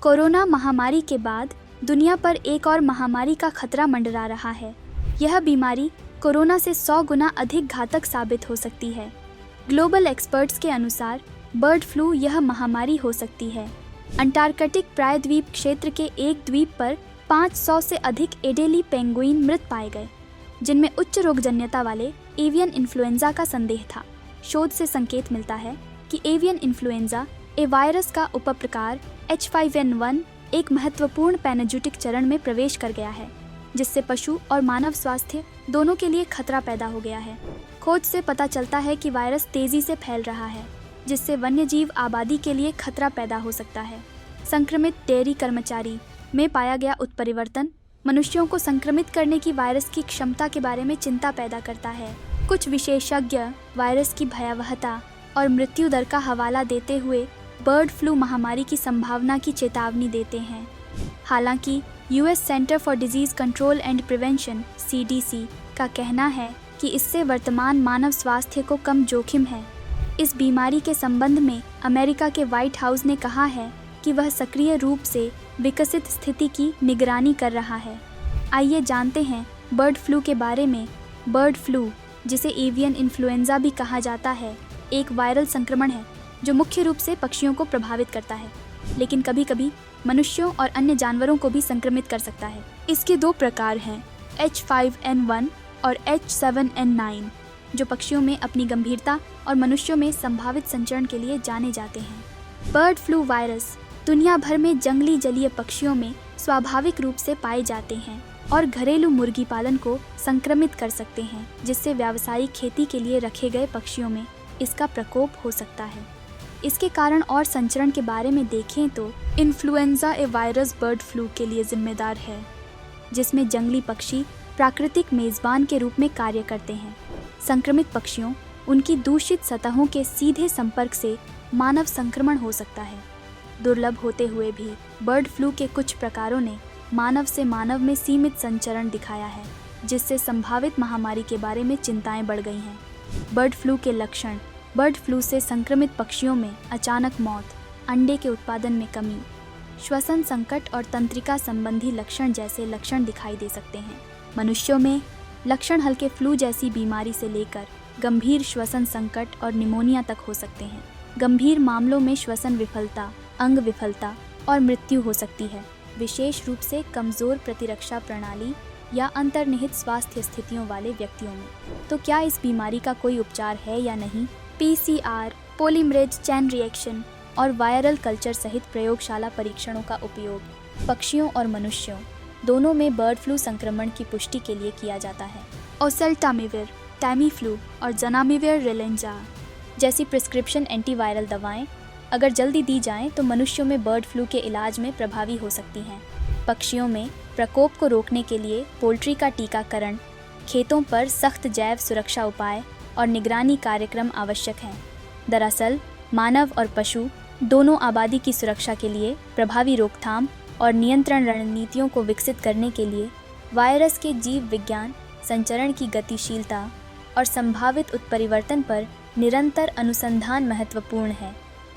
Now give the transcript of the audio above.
Corona महामारी के बाद दुनिया पर एक और महामारी का खतरा मंडरा रहा है। यह बीमारी कोरोना से 100 गुना अधिक घातक साबित हो सकती है। ग्लोबल एक्सपर्ट्स के अनुसार बर्ड फ्लू यह महामारी हो सकती है। अंटार्कटिक प्रायद्वीप क्षेत्र के एक द्वीप पर 500 से अधिक एडेली पेंगुइन मृत पाए गए, जिनमें उच्च रोगजन्यता वाले एवियन इन्फ्लुएंजा का संदेह था। शोध से संकेत मिलता है कि एवियन इन्फ्लुएंजा ए वायरस का उपप्रकार H5N1 एक महत्वपूर्ण पैनोजूटिक चरण में प्रवेश कर गया है, जिससे पशु और मानव स्वास्थ्य दोनों के लिए खतरा पैदा हो गया है। खोज से पता चलता है कि वायरस तेजी से फैल रहा है, जिससे वन्यजीव आबादी के लिए खतरा पैदा हो सकता है। संक्रमित डेयरी कर्मचारी में पाया गया उत्परिवर्तन मनुष्यों को संक्रमित करने की वायरस की क्षमता के बारे में चिंता पैदा करता है। कुछ विशेषज्ञ वायरस की भयावहता और मृत्यु दर का हवाला देते हुए बर्ड फ्लू महामारी की संभावना की चेतावनी देते हैं। हालांकि US centre for disease control and prevention CDC का कहना है कि इससे वर्तमान मानव स्वास्थ्य को कम जोखिम है। इस बीमारी के संबंध में अमेरिका के व्हाइट हाउस ने कहा है कि वह सक्रिय रूप से विकसित स्थिति की निगरानी कर रहा है। आइए जानते हैं बर्ड फ्लू के बारे में। बर्ड फ्लू, जिसे एवियन इन्फ्लुएंजा भी कहा जाता है, एक वायरल संक्रमण है जो मुख्य रूप से पक्षियों को प्रभावित करता है, लेकिन कभी-कभी मनुष्यों और अन्य जानवरों को भी संक्रमित कर सकता है। इसके 2 प्रकार हैं, H5N1 और H7N9, जो पक्षियों में अपनी गंभीरता और मनुष्यों में संभावित संचरण के लिए जाने जाते हैं। बर्ड फ्लू वायरस दुनिया भर में जंगली जलीय पक्षियों में स्वाभाविक रूप से पाए जाते हैं और घरेलू मुर्गी पालन को संक्रमित कर सकते हैं, जिससे व्यावसायिक खेती के लिए रखे गए पक्षियों में इसका प्रकोप हो सकता है। इसके कारण और संचरण के बारे में देखें तो इन्फ्लुएंजा ए वायरस बर्ड फ्लू के लिए जिम्मेदार है, जिसमें जंगली पक्षी प्राकृतिक मेजबान के रूप में कार्य करते हैं। संक्रमित पक्षियों, उनकी दूषित सतहों के सीधे संपर्क से मानव संक्रमण हो सकता है। दुर्लभ होते हुए भी बर्ड फ्लू के कुछ प्रकारों ने मानव से मानव में सीमित संचरण दिखाया है, जिससे संभावित महामारी के बारे में चिंताएं बढ़ गई हैं। बर्ड फ्लू के लक्षण: बर्ड फ्लू से संक्रमित पक्षियों में अचानक मौत, अंडे के उत्पादन में कमी, श्वसन संकट और तंत्रिका संबंधी लक्षण जैसे लक्षण दिखाई दे सकते हैं। मनुष्यों में लक्षण हल्के फ्लू जैसी बीमारी से लेकर गंभीर श्वसन संकट और निमोनिया तक हो सकते हैं। गंभीर मामलों में श्वसन विफलता, अंग विफलता और मृत्यु हो सकती है, विशेष रूप से कमज़ोर प्रतिरक्षा प्रणाली या अंतर्निहित स्वास्थ्य स्थितियों वाले व्यक्तियों में। तो क्या इस बीमारी का कोई उपचार है या नहीं? PCR, पॉलीमरेज चेन रिएक्शन और वायरल कल्चर सहित प्रयोगशाला परीक्षणों का उपयोग पक्षियों और मनुष्यों दोनों में बर्ड फ्लू संक्रमण की पुष्टि के लिए किया जाता है। ओसेल्टामिविर, टैमीफ्लू और जनामिविर रिलेंजा जैसी प्रिस्क्रिप्शन एंटीवायरल दवाएं अगर जल्दी दी जाएं तो मनुष्यों में बर्ड फ्लू के इलाज में प्रभावी हो सकती हैं। पक्षियों में प्रकोप को रोकने के लिए पोल्ट्री का टीकाकरण, खेतों पर सख्त जैव सुरक्षा उपाय और निगरानी कार्यक्रम आवश्यक हैं। दरअसल मानव और पशु दोनों आबादी की सुरक्षा के लिए प्रभावी रोकथाम और नियंत्रण रणनीतियों को विकसित करने के लिए वायरस के जीव विज्ञान, संचरण की गतिशीलता और संभावित उत्परिवर्तन पर निरंतर अनुसंधान महत्वपूर्ण है।